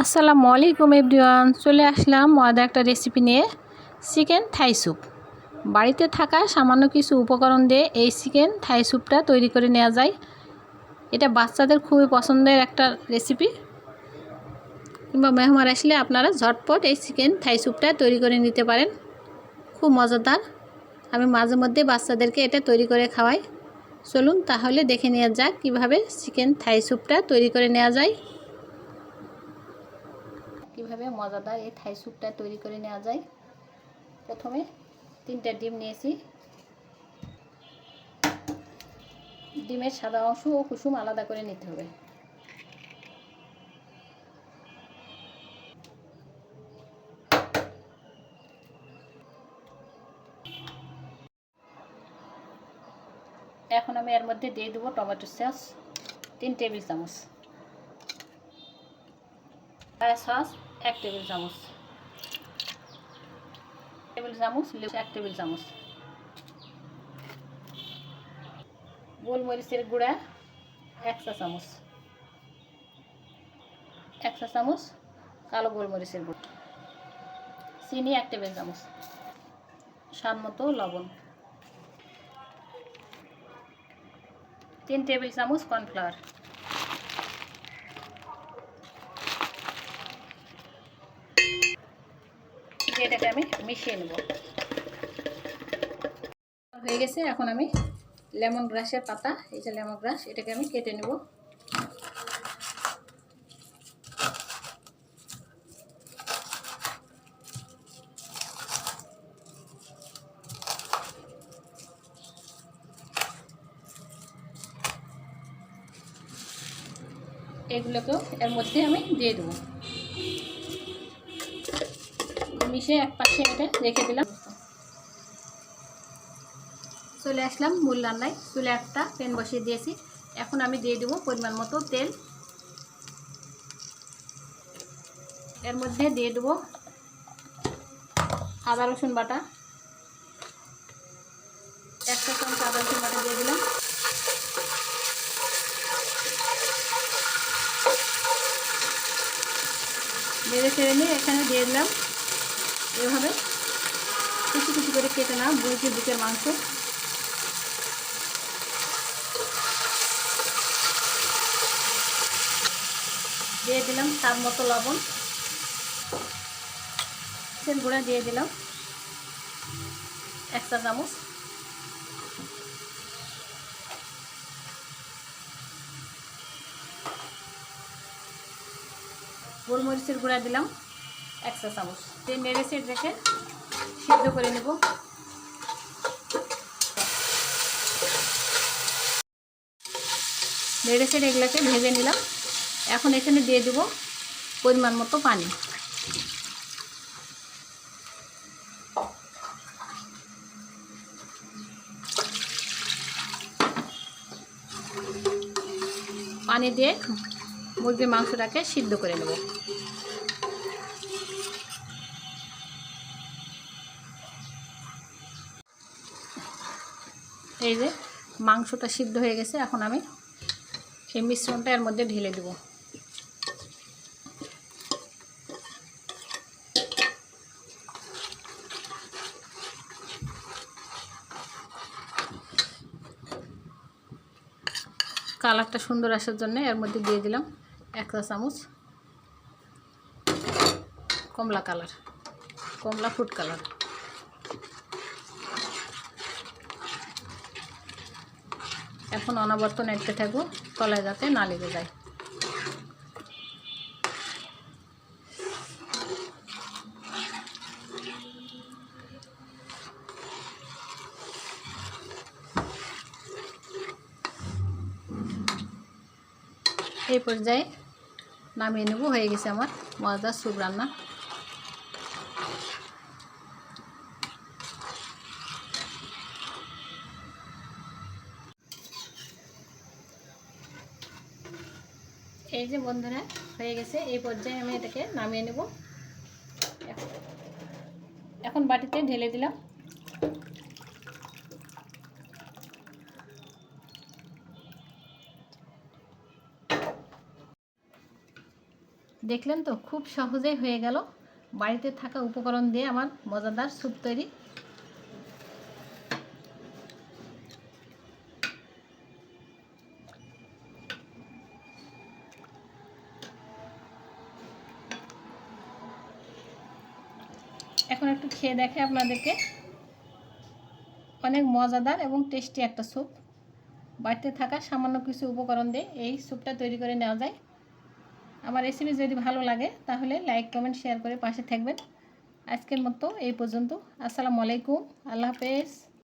আসসালামু আলাইকুম এভরিওয়ান, চলে আসলাম মজাদার একটা রেসিপি নিয়ে। Chicken Thai soup. বাড়িতে থাকা সামান্য কিছু উপকরণ দিয়ে এই চিকেন থাই স্যুপটা তৈরি করে নেওয়া যায়। এটা বাচ্চাদের খুবই পছন্দের একটা রেসিপি, কিংবা মেহমান আসলে আপনারা ঝটপট এই চিকেন থাই স্যুপটা তৈরি করে নিতে পারেন। খুব মজাদার। আমি মাঝে মধ্যে বাচ্চাদেরকে এটা তৈরি করে খাওয়াই। চলুন তাহলে দেখে নেওয়া যাক কীভাবে চিকেন থাই স্যুপটা তৈরি করে নেওয়া যায়। কিভাবে মজাদার এই থাই স্যুপটা তৈরি করে নেওয়া যায়। প্রথমে 3টা ডিম নিয়েছি। ডিমের সাদা অংশ ও কুসুম আলাদা করে নিতে হবে। এখন আমি এর মধ্যে দিয়ে দেবো টমেটো সস 3 টেবিল চামচ, সয়া সস 1 টেবিল চামচ, লেবু 1 টেবিল চামচ, গোলমরিচের গুঁড়া 1 চা চামচ, 1 চা চামচ কালো গোলমরিচের গুঁড়া, চিনি 1 টেবিল চামচ, স্বাদ মতো লবণ, 3 টেবিল চামচ কর্নফ্লাওয়ার। এটাকে আমি মিশিয়ে নেব। হয়ে গেছে। এখন আমি লেমন গ্রাসের পাতা, এই যে লেমন গ্রাস, এটাকে আমি কেটে নেব। এগুলোকেও এর মধ্যে আমি দিয়ে দেবো। মিশিয়ে এক পাশে এটা রেখে দিলাম। চলে আসলাম মূল রান্নায়। চুলে একটা প্যান বসিয়ে দিয়েছি। এখন আমি দিয়ে দেবো পরিমাণ মতো তেল। এর মধ্যে দিয়ে দেবো আদা রসুন বাটা, 1 চা চামচ আদা রসুন বাটা দিয়ে দিলাম। নেড়ে চেড়ে নিয়ে এখানে দিয়ে দিলাম এভাবে কুচি কুচি করে কেটে না মুরগির বুকের মাংস। দিয়ে দিলাম স্বাদ মতো লবণ, গুঁড়া দিয়ে দিলাম 1 চা চামচ, গোলমরিচের গুঁড়া দিলাম 1 চা চামচ। দিয়ে নেড়ে চেড়ে রেখে সিদ্ধ করে নেব। নেড়ে চেড়ে এগুলোকে ভেজে নিলাম। এখন এখানে দিয়ে দেব পরিমাণ মতো পানি। পানি দিয়ে মুরগির মাংসটাকে সিদ্ধ করে নেব। এই যে মাংসটা সিদ্ধ হয়ে গেছে। এখন আমি এই মিশ্রণটা এর মধ্যে ঢেলে দেব। কালারটা সুন্দর আসার জন্য এর মধ্যে দিয়ে দিলাম 1 চা চামচ কমলা কালার, কমলা ফুড কালার। এখন অনবরত নাড়তে থাকবো, তলায় যাতে না লেগে যায়। এই পর্যায়ে নামিয়ে নেব। হয়ে গেছে আমার মজাদার স্যুপ রান্না। এই যে বন্ধুরা হয়ে গেছে। এই পর্যায়ে আমি এটাকে নামিয়ে নেব। এখন বাটিতে ঢেলে দিলাম। দেখলেন তো, খুব সহজেই হয়ে গেল বাড়িতে থাকা উপকরণ দিয়ে আমার মজাদার স্যুপ তৈরি। এখন একটু খেয়ে দেখে আপনাদেরকে। অনেক মজাদার এবং টেস্টি একটা স্যুপ। বাড়িতে থাকা সামান্য কিছু উপকরণ দিয়ে এই স্যুপটা তৈরি করে নেওয়া যায়। আমার রেসিপি যদি ভালো লাগে তাহলে লাইক কমেন্ট শেয়ার করে পাশে থাকবেন। আজকের মতো এই পর্যন্ত। আসসালামু আলাইকুম, আল্লাহ হাফেজ।